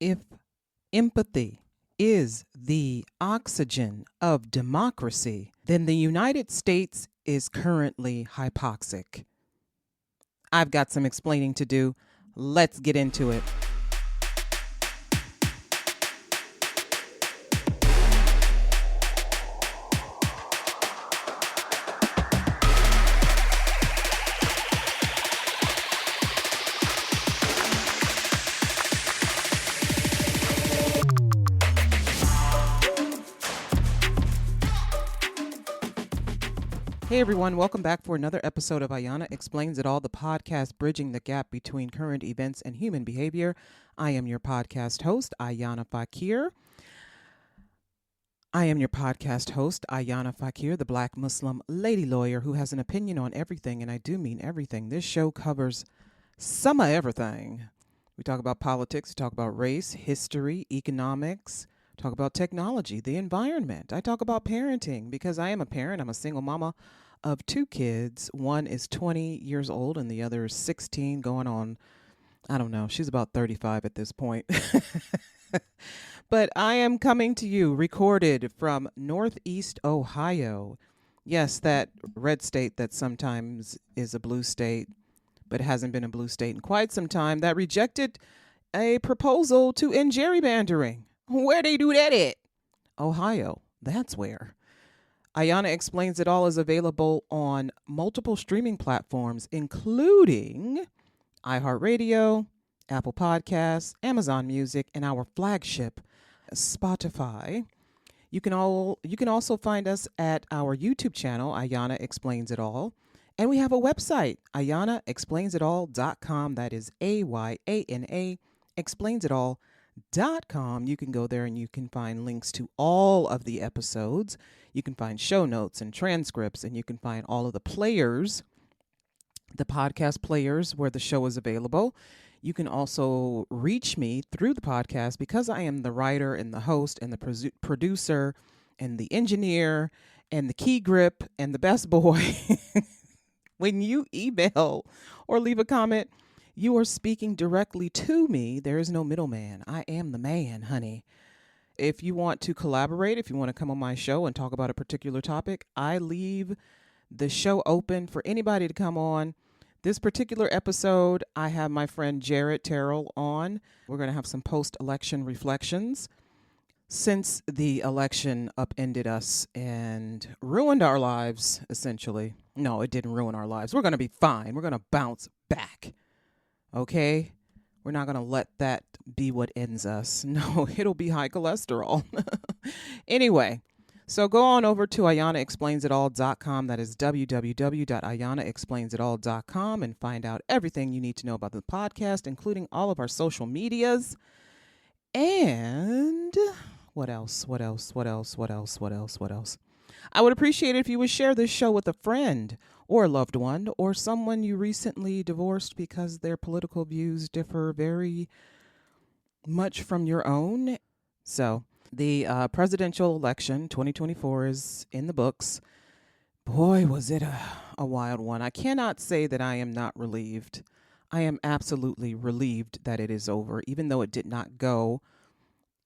If empathy is the oxygen of democracy, then the United States is currently hypoxic. I've got some explaining to do. Let's get into it. Hey everyone, welcome back for another episode of Ayana Explains It All, the podcast bridging the gap between current events and human behavior. I am your podcast host, Ayana Fakhir. Ayana Fakhir, the Black Muslim lady lawyer who has an opinion on everything, and I do mean everything. This show covers some of everything. We talk about politics, we talk about race, history, economics, talk about technology, the environment. I talk about parenting because I am a parent. I'm a single mama of two kids. One is 20 years old and the other is 16 going on, I don't know, she's about 35 at this point. But I am coming to you recorded from Northeast Ohio. Yes, that red state that sometimes is a blue state, but hasn't been a blue state in quite some time, that rejected a proposal to end gerrymandering. Where they do that at? Ohio. That's where. Ayana Explains It All is available on multiple streaming platforms, including iHeartRadio, Apple Podcasts, Amazon Music, and our flagship, Spotify. You can also find us at our YouTube channel, Ayana Explains It All. And we have a website, AyanaExplainsItAll.com. That is AYANA explainsital.com. You can go there and you can find links to all of the episodes. You can find show notes and transcripts, and you can find all of the players, the podcast players where the show is available. You can also reach me through the podcast because I am the writer and the host and the producer and the engineer and the key grip and the best boy. When you email or leave a comment, you are speaking directly to me. There is no middleman. I am the man, honey. If you want to collaborate, if you want to come on my show and talk about a particular topic, I leave the show open for anybody to come on. This particular episode, I have my friend Jared Terrell on. We're going to have some post-election reflections. Since the election upended us and ruined our lives, essentially. No, it didn't ruin our lives. We're going to be fine. We're going to bounce back. Okay? We're not going to let that be what ends us. No, it'll be high cholesterol. Anyway, so go on over to AyanaExplainsItAll.com. That is www.AyanaExplainsItAll.com and find out everything you need to know about the podcast, including all of our social medias. And what else? I would appreciate it if you would share this show with a friend or a loved one or someone you recently divorced because their political views differ very much from your own. So the presidential election 2024 is in the books. Boy, was it a wild one. I cannot say that I am not relieved. I am absolutely relieved that it is over, even though it did not go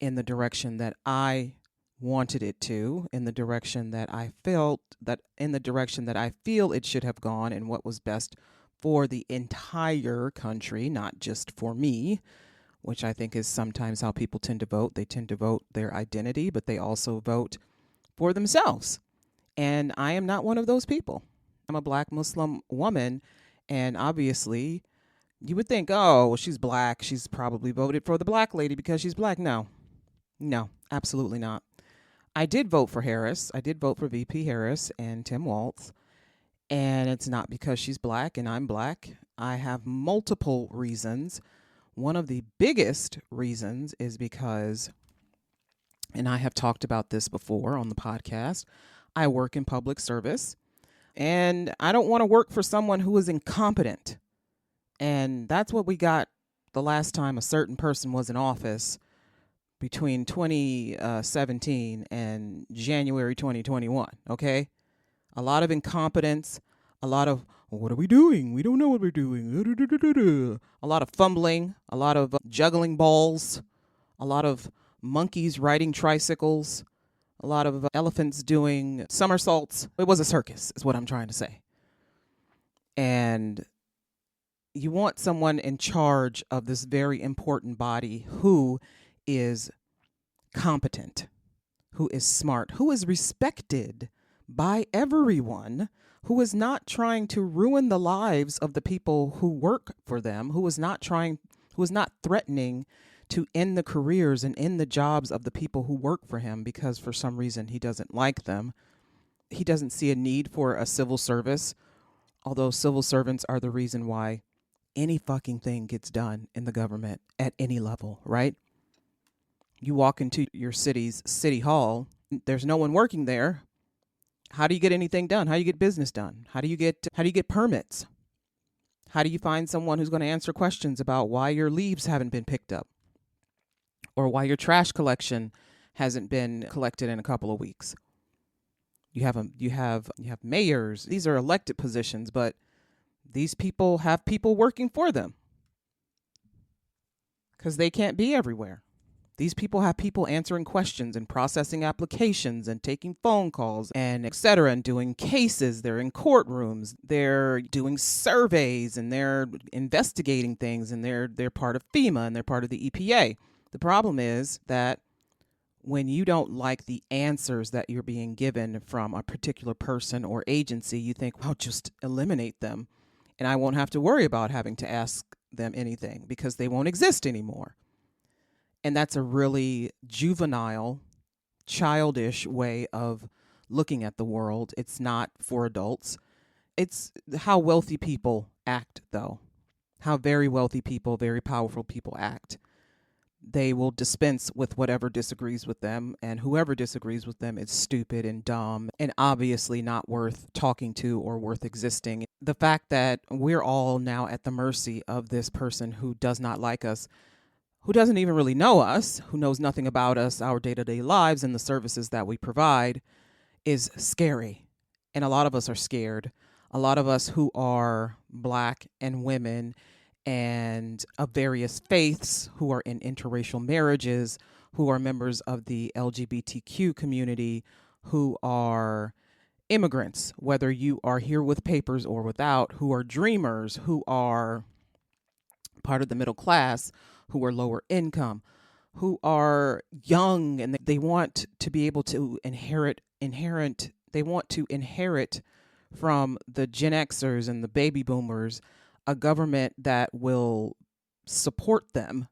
in the direction that I wanted it to, in the direction that I felt, that in the direction that I feel it should have gone, and what was best for the entire country, not just for me, which I think is sometimes how people tend to vote. They tend to vote their identity, but they also vote for themselves. And I am not one of those people. I'm a Black Muslim woman, and obviously you would think, oh, well, she's Black. She's probably voted for the Black lady because she's Black. No, absolutely not. I did vote for Harris. I did vote for VP Harris and Tim Walz. And it's not because she's Black and I'm Black. I have multiple reasons. One of the biggest reasons is because, and I have talked about this before on the podcast, I work in public service. And I don't want to work for someone who is incompetent. And that's what we got the last time a certain person was in office between 2017 and January 2021, okay? A lot of incompetence, a lot of, what are we doing? We don't know what we're doing. A lot of fumbling, a lot of juggling balls, a lot of monkeys riding tricycles, a lot of elephants doing somersaults. It was a circus, is what I'm trying to say. And you want someone in charge of this very important body who is competent, who is smart, who is respected by everyone, who is not trying to ruin the lives of the people who work for them, who is not threatening to end the careers and end the jobs of the people who work for him because for some reason he doesn't like them. He doesn't see a need for a civil service, although civil servants are the reason why any fucking thing gets done in the government at any level, right? You walk into your city's city hall, there's no one working there. How do you get anything done? How do you get business done? How do you get permits? How do you find someone who's going to answer questions about why your leaves haven't been picked up or why your trash collection hasn't been collected in a couple of weeks? You have mayors. These are elected positions, but these people have people working for them because they can't be everywhere. These people have people answering questions and processing applications and taking phone calls and et cetera, and doing cases. They're in courtrooms. They're doing surveys and they're investigating things, and they're part of FEMA and they're part of the EPA. The problem is that when you don't like the answers that you're being given from a particular person or agency, you think, well, just eliminate them and I won't have to worry about having to ask them anything because they won't exist anymore. And that's a really juvenile, childish way of looking at the world. It's not for adults. It's how wealthy people act, though. How very wealthy people, very powerful people act. They will dispense with whatever disagrees with them, and whoever disagrees with them is stupid and dumb and obviously not worth talking to or worth existing. The fact that we're all now at the mercy of this person who does not like us, who doesn't even really know us, who knows nothing about us, our day-to-day lives, and the services that we provide, is scary. And a lot of us are scared. A lot of us who are Black and women and of various faiths, who are in interracial marriages, who are members of the LGBTQ community, who are immigrants, whether you are here with papers or without, who are dreamers, who are part of the middle class, who are lower income, who are young, and they want to be able to inherit from the Gen Xers and the baby boomers a government that will support them,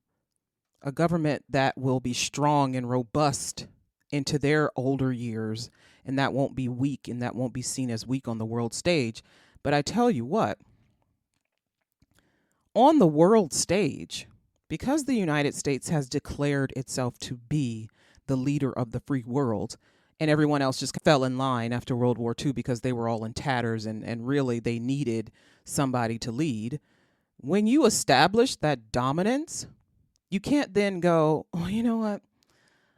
a government that will be strong and robust into their older years, and that won't be weak and that won't be seen as weak on the world stage. But I tell you what, on the world stage, because the United States has declared itself to be the leader of the free world, and everyone else just fell in line after World War II because they were all in tatters and really they needed somebody to lead. When you establish that dominance, you can't then go, oh, you know what?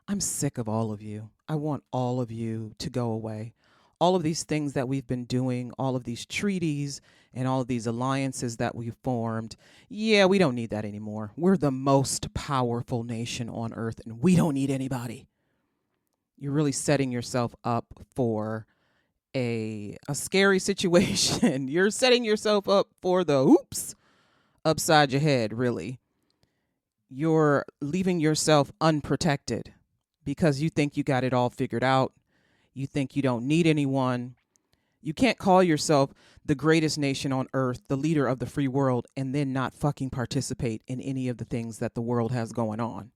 I'm sick of all of you. I want all of you to go away. All of these things that we've been doing, all of these treaties and all of these alliances that we've formed, yeah, we don't need that anymore. We're the most powerful nation on earth and we don't need anybody. You're really setting yourself up for a scary situation. You're setting yourself up for the oops upside your head, really. You're leaving yourself unprotected because you think you got it all figured out. You think you don't need anyone. You can't call yourself the greatest nation on earth, the leader of the free world, and then not fucking participate in any of the things that the world has going on.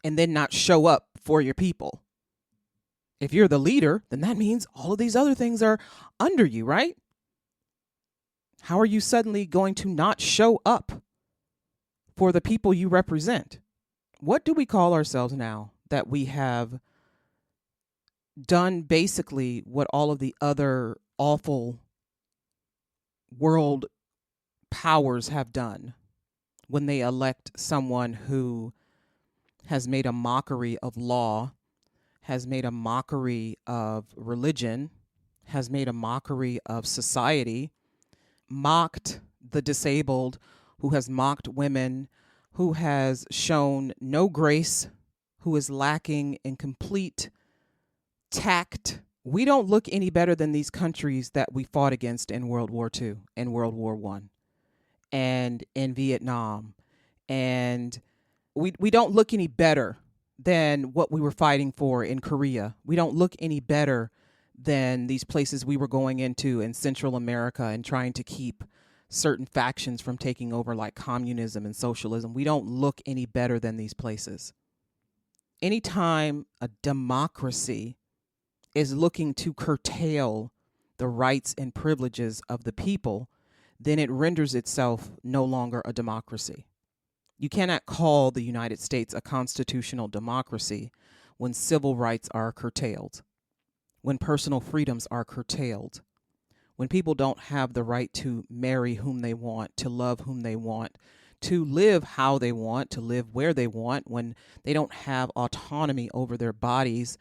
And then not show up for your people. If you're the leader, then that means all of these other things are under you, right? How are you suddenly going to not show up for the people you represent? What do we call ourselves now that we have done basically what all of the other awful world powers have done when they elect someone who has made a mockery of law, has made a mockery of religion, has made a mockery of society, mocked the disabled, who has mocked women, who has shown no grace, who is lacking in complete tact. We don't look any better than these countries that we fought against in World War II and World War I and in Vietnam. And we don't look any better than what we were fighting for in Korea. We don't look any better than these places we were going into in Central America and trying to keep certain factions from taking over, like communism and socialism. We don't look any better than these places. Anytime a democracy is looking to curtail the rights and privileges of the people, then it renders itself no longer a democracy. You cannot call the United States a constitutional democracy when civil rights are curtailed, when personal freedoms are curtailed, when people don't have the right to marry whom they want, to love whom they want, to live how they want, to live where they want, when they don't have autonomy over their bodies.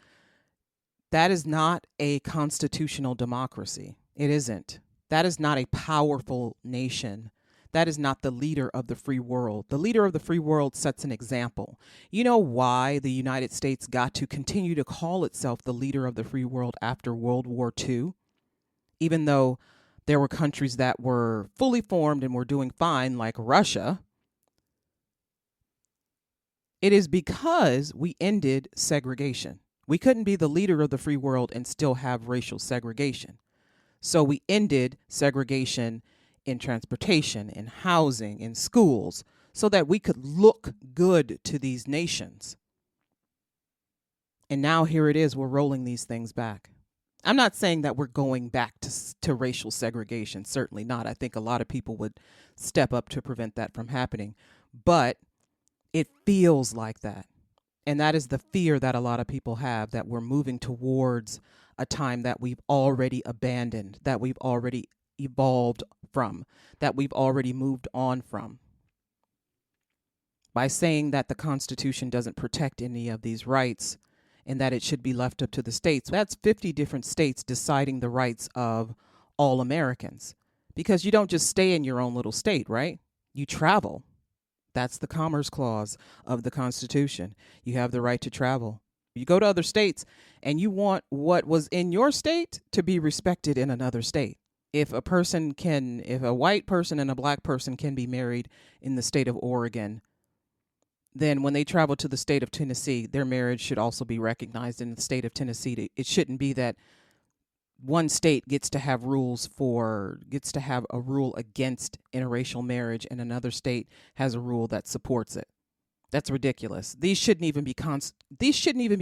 That is not a constitutional democracy. It isn't. That is not a powerful nation. That is not the leader of the free world. The leader of the free world sets an example. You know why the United States got to continue to call itself the leader of the free world after World War II? Even though there were countries that were fully formed and were doing fine, like Russia, it is because we ended segregation. We couldn't be the leader of the free world and still have racial segregation. So we ended segregation in transportation, in housing, in schools, so that we could look good to these nations. And now here it is, we're rolling these things back. I'm not saying that we're going back to racial segregation, certainly not. I think a lot of people would step up to prevent that from happening. But it feels like that. And that is the fear that a lot of people have, that we're moving towards a time that we've already abandoned, that we've already evolved from, that we've already moved on from. By saying that the Constitution doesn't protect any of these rights and that it should be left up to the states, that's 50 different states deciding the rights of all Americans. Because you don't just stay in your own little state, right? You travel. That's the Commerce Clause of the Constitution. You have the right to travel. You go to other states and you want what was in your state to be respected in another state. If a white person and a black person can be married in the state of Oregon, then when they travel to the state of Tennessee, their marriage should also be recognized in the state of Tennessee. It shouldn't be that one state gets to have a rule against interracial marriage and another state has a rule that supports it. That's ridiculous. These shouldn't even be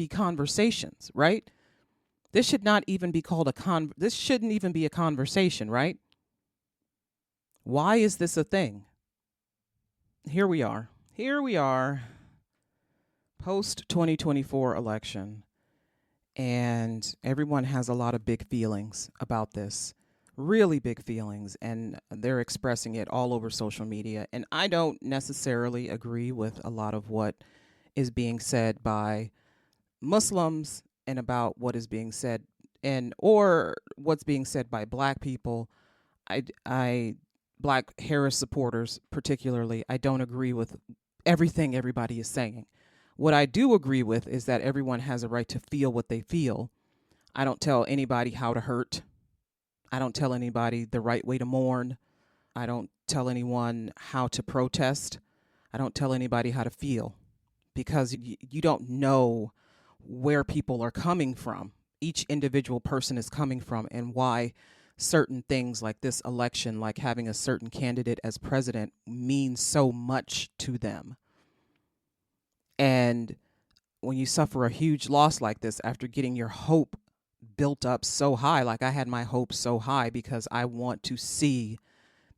conversations, right? This should not even be called this shouldn't even be a conversation, right? Why is this a thing? Here we are, post 2024 election. And everyone has a lot of big feelings about this, really big feelings, and they're expressing it all over social media. And I don't necessarily agree with a lot of what is being said by Muslims and about what is being said or what's being said by black people. Black Harris supporters particularly, I don't agree with everything everybody is saying. What I do agree with is that everyone has a right to feel what they feel. I don't tell anybody how to hurt. I don't tell anybody the right way to mourn. I don't tell anyone how to protest. I don't tell anybody how to feel, because you don't know where people are coming from. Each individual person is coming from, and why certain things like this election, like having a certain candidate as president, means so much to them. And when you suffer a huge loss like this after getting your hope built up so high, like I had my hope so high because I want to see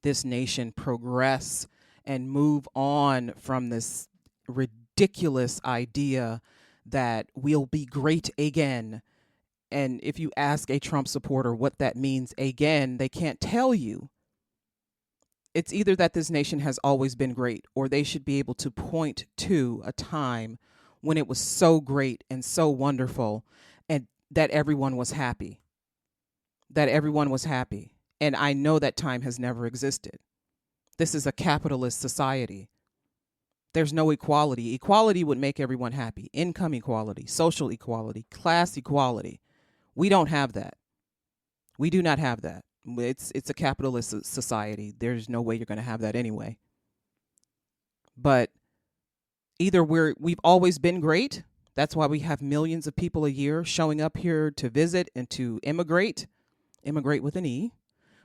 this nation progress and move on from this ridiculous idea that we'll be great again. And if you ask a Trump supporter what that means again, they can't tell you. It's either that this nation has always been great, or they should be able to point to a time when it was so great and so wonderful and that everyone was happy. And I know that time has never existed. This is a capitalist society. There's no equality. Equality would make everyone happy. Income equality, social equality, class equality. We don't have that. We do not have that. It's a capitalist society. There's no way you're going to have that anyway. But either we've always been great. That's why we have millions of people a year showing up here to visit and to immigrate with an E,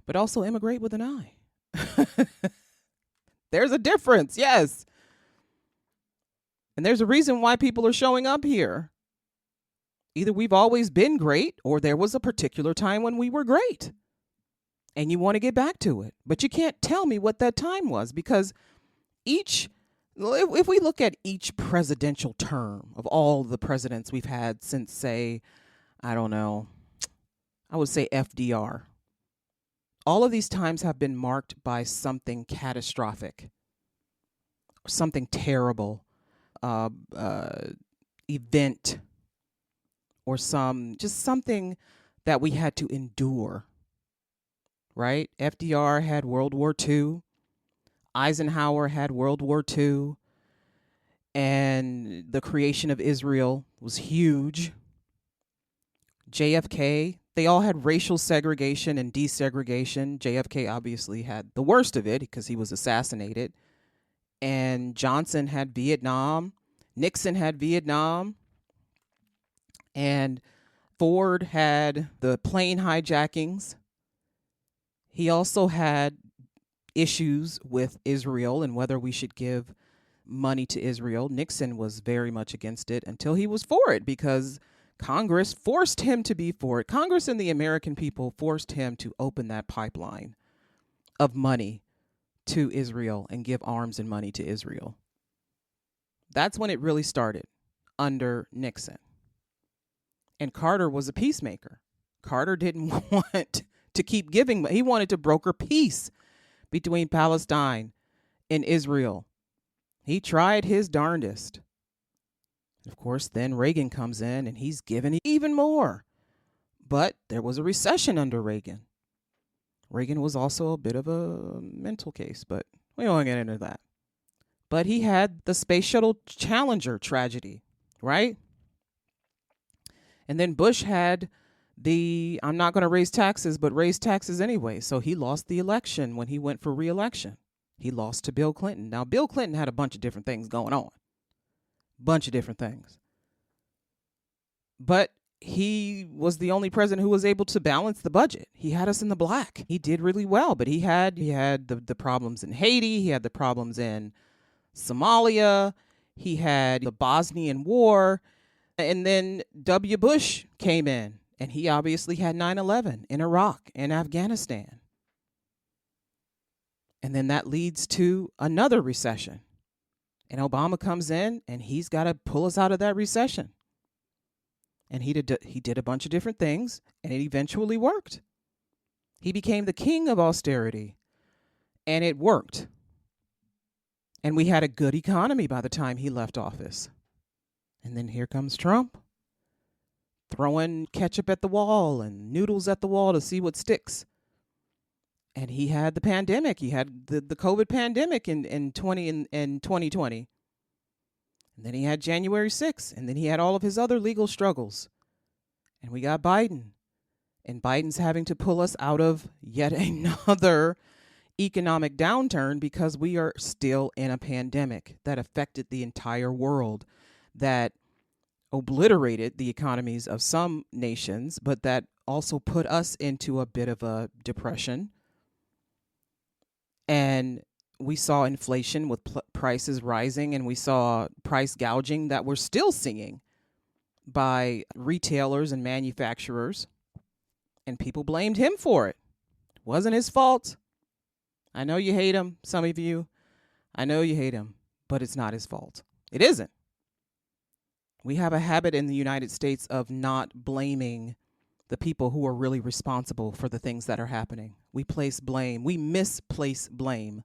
but also immigrate with an I. There's a difference, yes. And there's a reason why people are showing up here. Either we've always been great or there was a particular time when we were great. And you want to get back to it. But you can't tell me what that time was, because if we look at each presidential term of all the presidents we've had since, say, I don't know, I would say FDR, all of these times have been marked by something catastrophic, something terrible, event, or something that we had to endure, right? FDR had World War II. Eisenhower had World War II. And the creation of Israel was huge. JFK, they all had racial segregation and desegregation. JFK obviously had the worst of it because he was assassinated. And Johnson had Vietnam. Nixon had Vietnam. And Ford had the plane hijackings. He also had issues with Israel and whether we should give money to Israel. Nixon was very much against it until he was for it, because Congress forced him to be for it. Congress and the American people forced him to open that pipeline of money to Israel and give arms and money to Israel. That's when it really started, under Nixon. And Carter was a peacemaker. Carter didn't want to keep giving. He wanted to broker peace between Palestine and Israel. He tried his darndest. Of course, then Reagan comes in and he's given even more. But there was a recession under Reagan. Reagan was also a bit of a mental case, but we don't get into that. But he had the Space Shuttle Challenger tragedy, right? And then Bush had I'm not going to raise taxes, but raise taxes anyway. So he lost the election when he went for re-election. He lost to Bill Clinton. Now, Bill Clinton had a bunch of different things going on. Bunch of different things. But he was the only president who was able to balance the budget. He had us in the black. He did really well, but he had the problems in Haiti. He had the problems in Somalia. He had the Bosnian War. And then W. Bush came in, and he obviously had 9/11 in Iraq and Afghanistan. And then that leads to another recession. And Obama comes in, and he's got to pull us out of that recession. And he did a bunch of different things, and it eventually worked. He became the king of austerity, and it worked. And we had a good economy by the time he left office. And then here comes Trump, throwing ketchup at the wall and noodles at the wall to see what sticks. And he had the pandemic. He had the COVID pandemic in 2020. And then he had January 6th. And then he had all of his other legal struggles. And we got Biden. And Biden's having to pull us out of yet another economic downturn, because we are still in a pandemic that affected the entire world, that obliterated the economies of some nations, but that also put us into a bit of a depression. And we saw inflation with prices rising, and we saw price gouging that we're still seeing by retailers and manufacturers. And people blamed him for it. It wasn't his fault. I know you hate him, some of you. I know you hate him, but it's not his fault. It isn't. We have a habit in the United States of not blaming the people who are really responsible for the things that are happening. We misplace blame.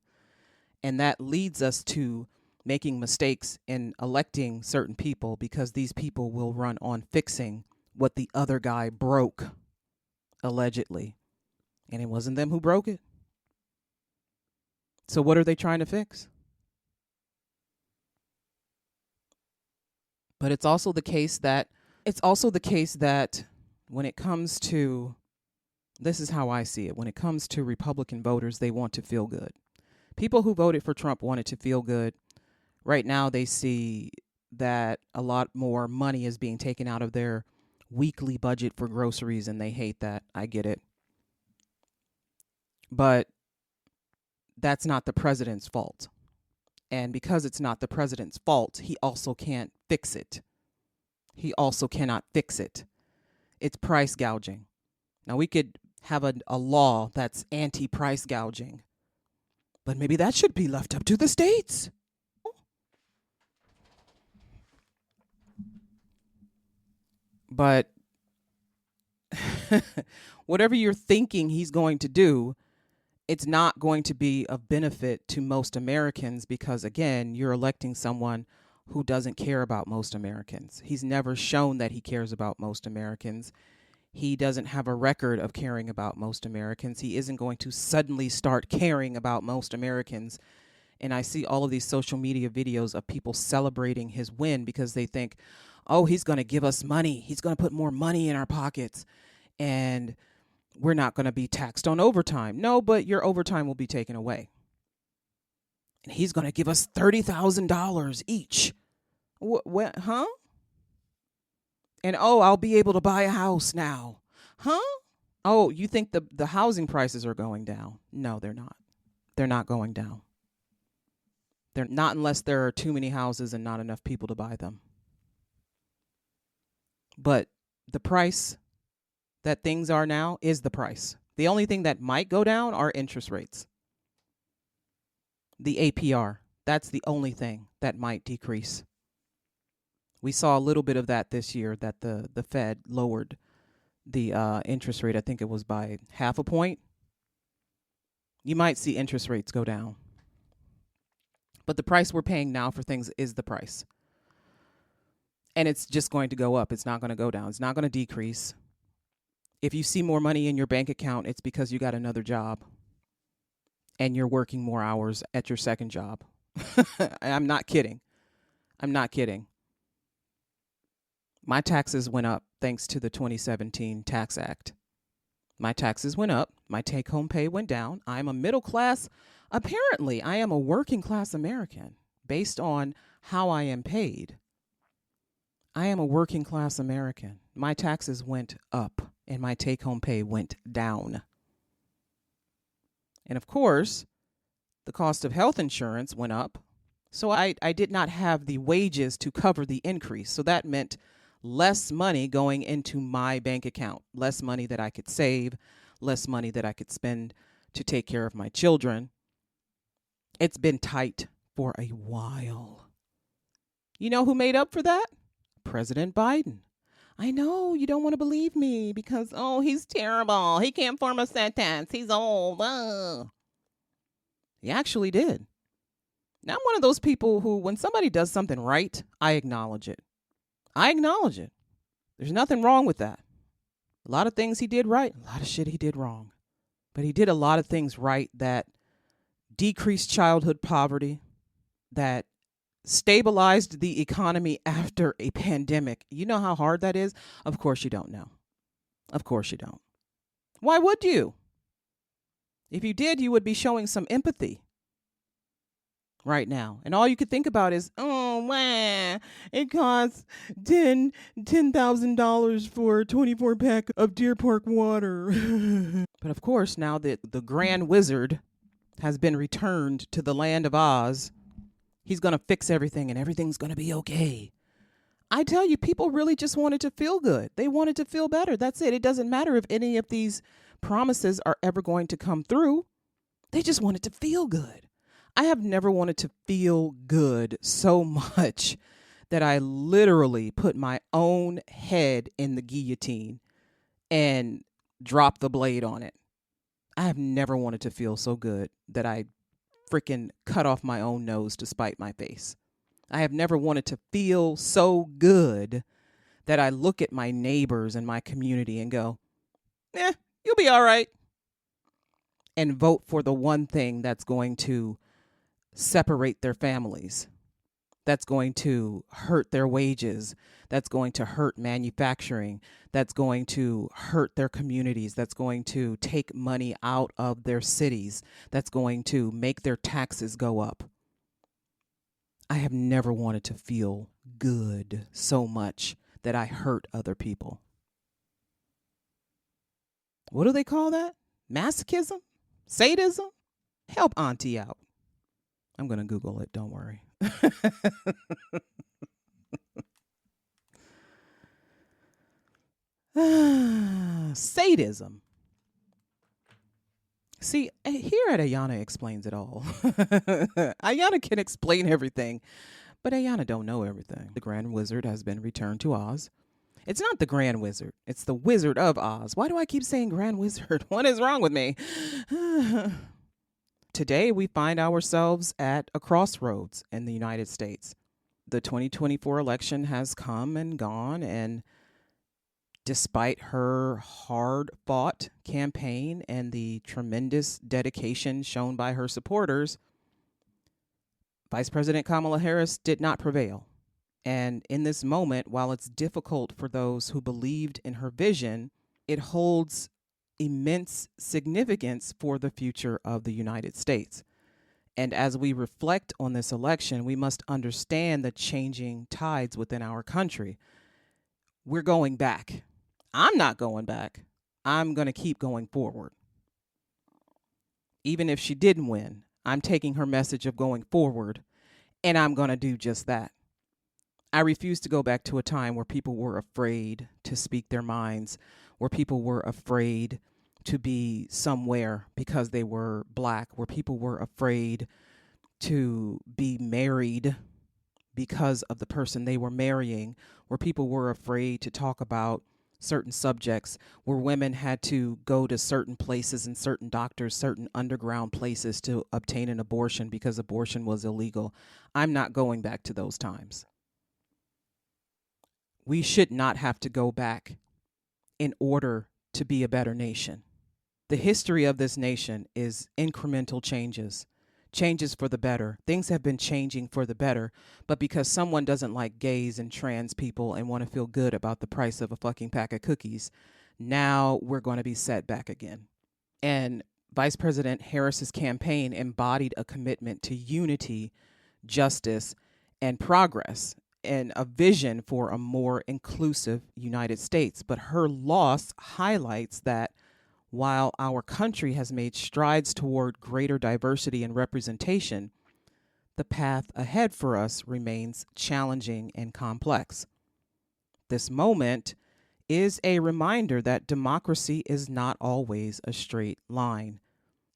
And that leads us to making mistakes in electing certain people, because these people will run on fixing what the other guy broke, allegedly. And it wasn't them who broke it. So what are they trying to fix? But it's also the case that when it comes to, this is how I see it, when it comes to Republican voters, they want to feel good. People who voted for Trump wanted to feel good. Right now they see that a lot more money is being taken out of their weekly budget for groceries, and they hate that. I get it. But that's not the president's fault. And because it's not the president's fault, he also can't fix it. He also cannot fix it. It's price gouging. Now, we could have a law that's anti-price gouging, but maybe that should be left up to the states. But whatever you're thinking he's going to do, it's not going to be of benefit to most Americans because, again, you're electing someone who doesn't care about most Americans. He's never shown that he cares about most Americans. He doesn't have a record of caring about most Americans. He isn't going to suddenly start caring about most Americans. And I see all of these social media videos of people celebrating his win because they think, oh, he's going to give us money. He's going to put more money in our pockets. And we're not going to be taxed on overtime. No, but your overtime will be taken away. And he's going to give us $30,000 each. What? Huh? And oh, I'll be able to buy a house now. Huh? Oh, you think the housing prices are going down? No, they're not. They're not going down. They're not unless there are too many houses and not enough people to buy them. But the price that things are now is the price. The only thing that might go down are interest rates. The APR, that's the only thing that might decrease. We saw a little bit of that this year, that the Fed lowered the interest rate. I think it was by 0.5 point. You might see interest rates go down. But the price we're paying now for things is the price. And it's just going to go up. It's not going to go down. It's not going to decrease. If you see more money in your bank account, it's because you got another job and you're working more hours at your second job. I'm not kidding. I'm not kidding. My taxes went up thanks to the 2017 Tax Act. My taxes went up. My take-home pay went down. I'm a middle class. Apparently, I am a working class American based on how I am paid. I am a working class American. My taxes went up and my take-home pay went down. And of course, the cost of health insurance went up. So I did not have the wages to cover the increase. So that meant less money going into my bank account, less money that I could save, less money that I could spend to take care of my children. It's been tight for a while. You know who made up for that? President Biden. I know you don't want to believe me because, oh, he's terrible. He can't form a sentence. He's old. He actually did. Now, I'm one of those people who, when somebody does something right, I acknowledge it. I acknowledge it. There's nothing wrong with that. A lot of things he did right, a lot of shit he did wrong. But he did a lot of things right that decreased childhood poverty, that stabilized the economy after a pandemic. You know how hard that is? Of course you don't know. Of course you don't. Why would you? If you did, you would be showing some empathy right now. And all you could think about is, oh, man, it costs $10,000 for a 24-pack of Deer Park water. But of course, now that the Grand Wizard has been returned to the land of Oz, he's going to fix everything and everything's going to be okay. I tell you, people really just wanted to feel good. They wanted to feel better. That's it. It doesn't matter if any of these promises are ever going to come through. They just wanted to feel good. I have never wanted to feel good so much that I literally put my own head in the guillotine and dropped the blade on it. I have never wanted to feel so good that I freaking cut off my own nose to spite my face. I have never wanted to feel so good that I look at my neighbors and my community and go, you'll be all right. And vote for the one thing that's going to separate their families, that's going to hurt their wages, that's going to hurt manufacturing, that's going to hurt their communities, that's going to take money out of their cities, that's going to make their taxes go up. I have never wanted to feel good so much that I hurt other people. What do they call that? Masochism? Sadism? Help Auntie out. I'm going to Google it. Don't worry. Sadism. See, here at Ayana Explains It All, Ayana can explain everything, but Ayana don't know everything. The Grand Wizard has been returned to Oz. It's not the Grand Wizard. It's the Wizard of Oz. Why do I keep saying Grand Wizard? What is wrong with me? Today, we find ourselves at a crossroads in the United States. The 2024 election has come and gone, and despite her hard-fought campaign and the tremendous dedication shown by her supporters, Vice President Kamala Harris did not prevail. And in this moment, while it's difficult for those who believed in her vision, it holds immense significance for the future of the United States. And as we reflect on this election, we must understand the changing tides within our country. We're going back. I'm not going back. I'm going to keep going forward. Even if she didn't win, I'm taking her message of going forward, and I'm going to do just that. I refuse to go back to a time where people were afraid to speak their minds, where people were afraid to be somewhere because they were Black, where people were afraid to be married because of the person they were marrying, where people were afraid to talk about certain subjects, where women had to go to certain places and certain doctors, certain underground places to obtain an abortion because abortion was illegal. I'm not going back to those times. We should not have to go back in order to be a better nation. The history of this nation is incremental changes for the better. Things have been changing for the better, but because someone doesn't like gays and trans people and want to feel good about the price of a fucking pack of cookies, now we're going to be set back again. And Vice President Harris's campaign embodied a commitment to unity, justice, and progress, and a vision for a more inclusive United States. But her loss highlights that while our country has made strides toward greater diversity and representation, the path ahead for us remains challenging and complex. This moment is a reminder that democracy is not always a straight line.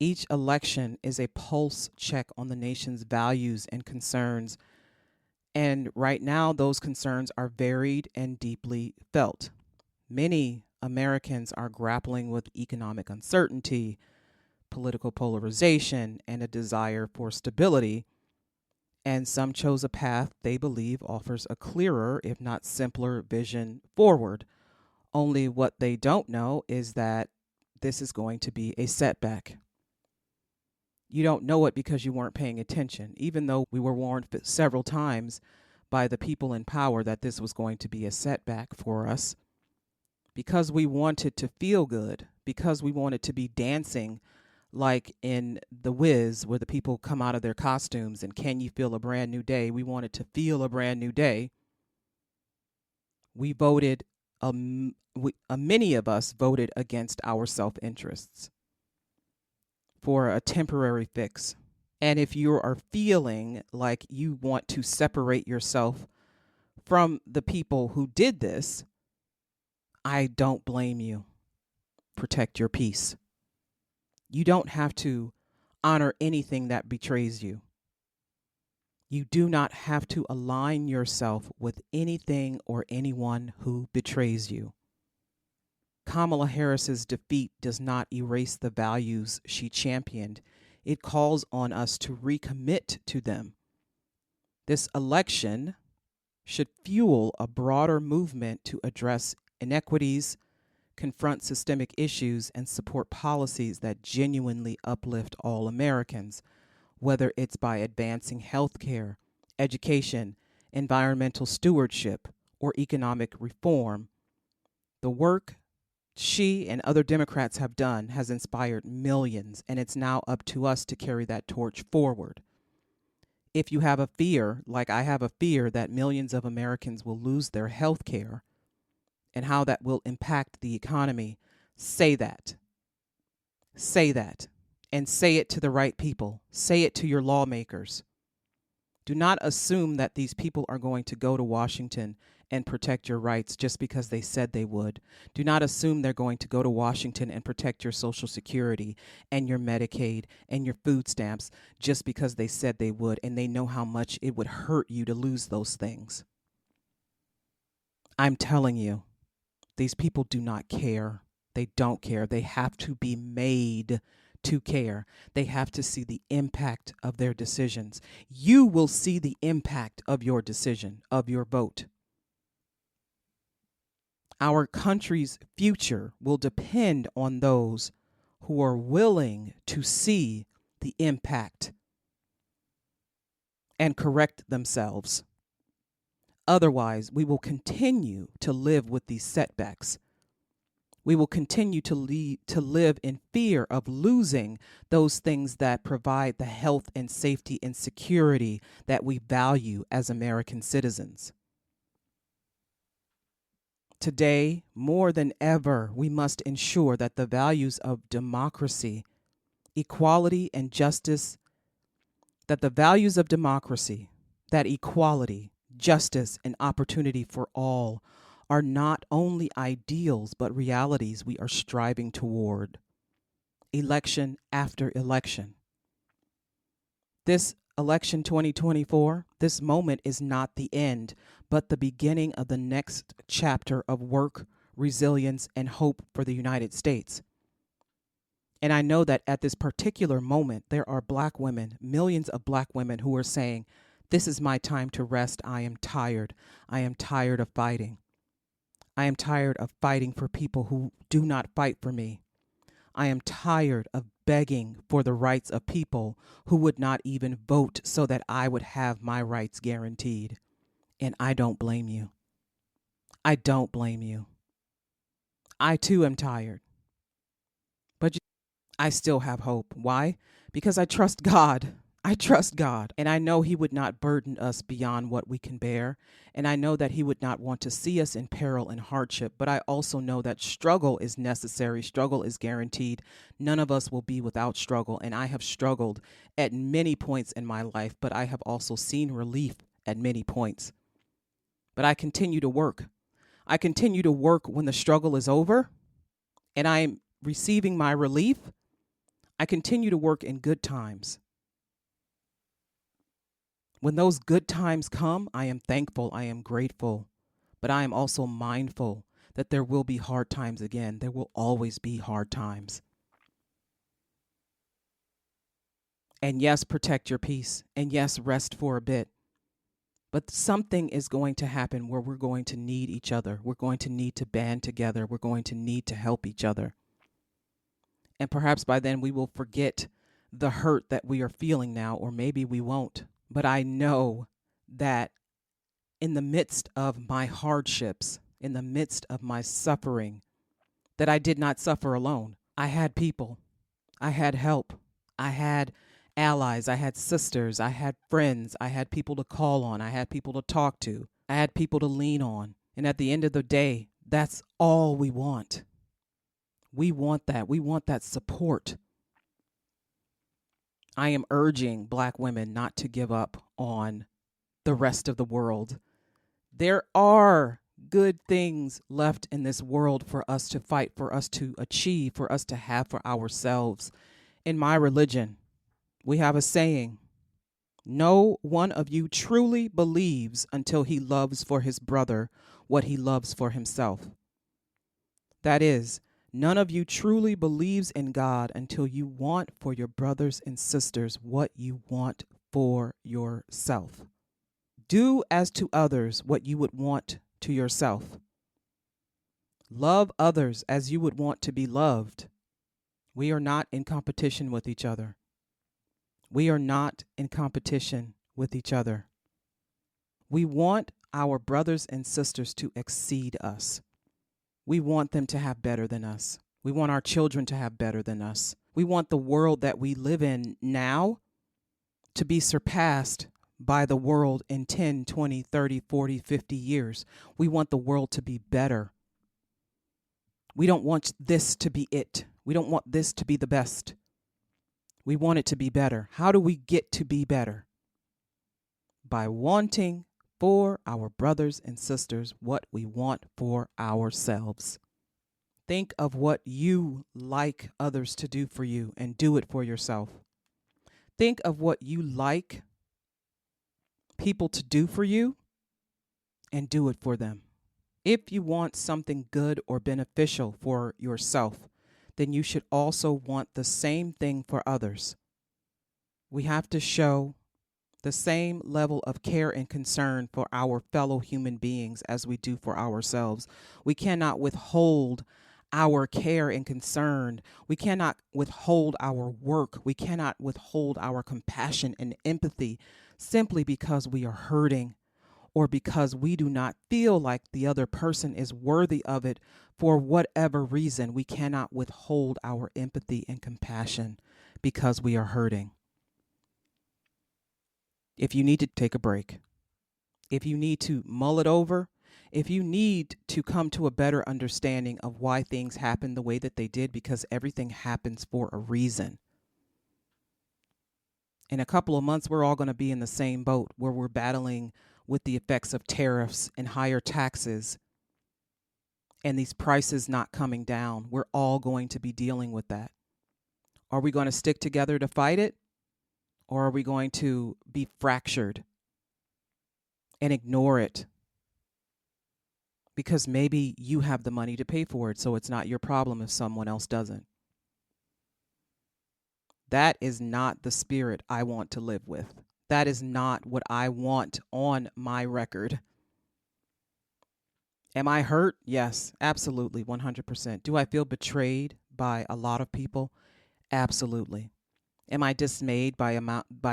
Each election is a pulse check on the nation's values and concerns. And right now, those concerns are varied and deeply felt. Many Americans are grappling with economic uncertainty, political polarization, and a desire for stability. And some chose a path they believe offers a clearer, if not simpler, vision forward. Only what they don't know is that this is going to be a setback. You don't know it because you weren't paying attention, even though we were warned several times by the people in power that this was going to be a setback for us. Because we wanted to feel good, because we wanted to be dancing like in The Wiz, where the people come out of their costumes and can you feel a brand new day? We wanted to feel a brand new day. We voted, many of us voted against our self-interests for a temporary fix. And if you are feeling like you want to separate yourself from the people who did this, I don't blame you. Protect your peace. You don't have to honor anything that betrays you. You do not have to align yourself with anything or anyone who betrays you. Kamala Harris's defeat does not erase the values she championed. It calls on us to recommit to them. This election should fuel a broader movement to address inequities, confront systemic issues, and support policies that genuinely uplift all Americans, whether it's by advancing healthcare, education, environmental stewardship, or economic reform. The work she and other Democrats have done has inspired millions, and it's now up to us to carry that torch forward. If you have a fear, like I have a fear, that millions of Americans will lose their health care and how that will impact the economy, say that. Say that. And say it to the right people. Say it to your lawmakers. Do not assume that these people are going to go to Washington and protect your rights just because they said they would. Do not assume they're going to go to Washington and protect your Social Security and your Medicaid and your food stamps just because they said they would, and they know how much it would hurt you to lose those things. I'm telling you, these people do not care. They don't care. They have to be made to care. They have to see the impact of their decisions. You will see the impact of your decision, of your vote. Our country's future will depend on those who are willing to see the impact and correct themselves. Otherwise, we will continue to live with these setbacks. We will continue to live in fear of losing those things that provide the health and safety and security that we value as American citizens. Today, more than ever, we must ensure that the values of democracy, equality, and justice, that equality, justice, and opportunity for all are not only ideals, but realities we are striving toward, election after election. This election 2024, this moment is not the end, but the beginning of the next chapter of work, resilience, and hope for the United States. And I know that at this particular moment, there are Black women, millions of Black women who are saying, this is my time to rest. I am tired. I am tired of fighting. I am tired of fighting for people who do not fight for me. I am tired of begging for the rights of people who would not even vote so that I would have my rights guaranteed. And I don't blame you. I don't blame you. I too am tired. But I still have hope. Why? Because I trust God. I trust God. And I know He would not burden us beyond what we can bear. And I know that He would not want to see us in peril and hardship. But I also know that struggle is necessary. Struggle is guaranteed. None of us will be without struggle. And I have struggled at many points in my life, but I have also seen relief at many points. But I continue to work. I continue to work when the struggle is over and I am receiving my relief. I continue to work in good times. When those good times come, I am thankful, I am grateful, but I am also mindful that there will be hard times again. There will always be hard times. And yes, protect your peace. And yes, rest for a bit. But something is going to happen where we're going to need each other. We're going to need to band together. We're going to need to help each other. And perhaps by then we will forget the hurt that we are feeling now, or maybe we won't. But I know that in the midst of my hardships, in the midst of my suffering, that I did not suffer alone. I had people. I had help. I had allies. I had sisters. I had friends. I had people to call on. I had people to talk to. I had people to lean on. And at the end of the day, that's all we want. We want that. We want that support. I am urging Black women not to give up on the rest of the world. There are good things left in this world for us to fight, for us to achieve, for us to have for ourselves. In my religion, we have a saying, no one of you truly believes until he loves for his brother what he loves for himself. That is, none of you truly believes in God until you want for your brothers and sisters what you want for yourself. Do as to others what you would want to yourself. Love others as you would want to be loved. We are not in competition with each other. We are not in competition with each other. We want our brothers and sisters to exceed us. We want them to have better than us. We want our children to have better than us. We want the world that we live in now to be surpassed by the world in 10, 20, 30, 40, 50 years. We want the world to be better. We don't want this to be it. We don't want this to be the best. We want it to be better. How do we get to be better? By wanting for our brothers and sisters what we want for ourselves. Think of what you like others to do for you and do it for yourself. Think of what you like people to do for you and do it for them. If you want something good or beneficial for yourself, then you should also want the same thing for others. We have to show the same level of care and concern for our fellow human beings as we do for ourselves. We cannot withhold our care and concern. We cannot withhold our work. We cannot withhold our compassion and empathy simply because we are hurting or because we do not feel like the other person is worthy of it for whatever reason. We cannot withhold our empathy and compassion because we are hurting. If you need to take a break, if you need to mull it over, if you need to come to a better understanding of why things happen the way that they did, because everything happens for a reason. In a couple of months, we're all going to be in the same boat where we're battling with the effects of tariffs and higher taxes and these prices not coming down. We're all going to be dealing with that. Are we going to stick together to fight it? Or are we going to be fractured and ignore it? Because maybe you have the money to pay for it, so it's not your problem if someone else doesn't. That is not the spirit I want to live with. That is not what I want on my record. Am I hurt? Yes, absolutely, 100%. Do I feel betrayed by a lot of people? Absolutely. Am I dismayed by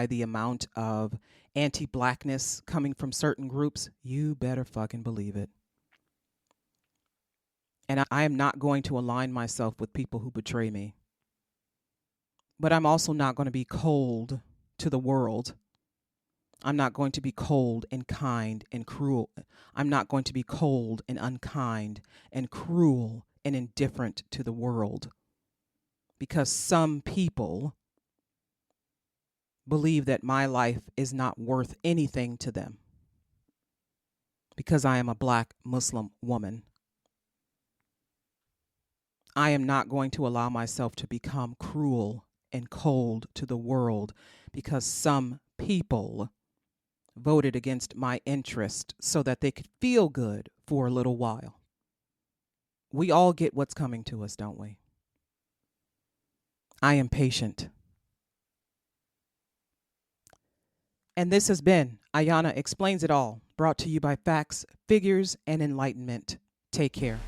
the amount of anti-blackness coming from certain groups? You better fucking believe it. And I am not going to align myself with people who betray me. But I'm also not going to be cold to the world. I'm not going to be cold and kind and cruel. I'm not going to be cold and unkind and cruel and indifferent to the world. Because some people believe that my life is not worth anything to them because I am a Black Muslim woman. I am not going to allow myself to become cruel and cold to the world because some people voted against my interest so that they could feel good for a little while. We all get what's coming to us, don't we? I am patient. And this has been Ayana Explains It All, brought to you by Facts, Figures, and Enlightenment. Take care.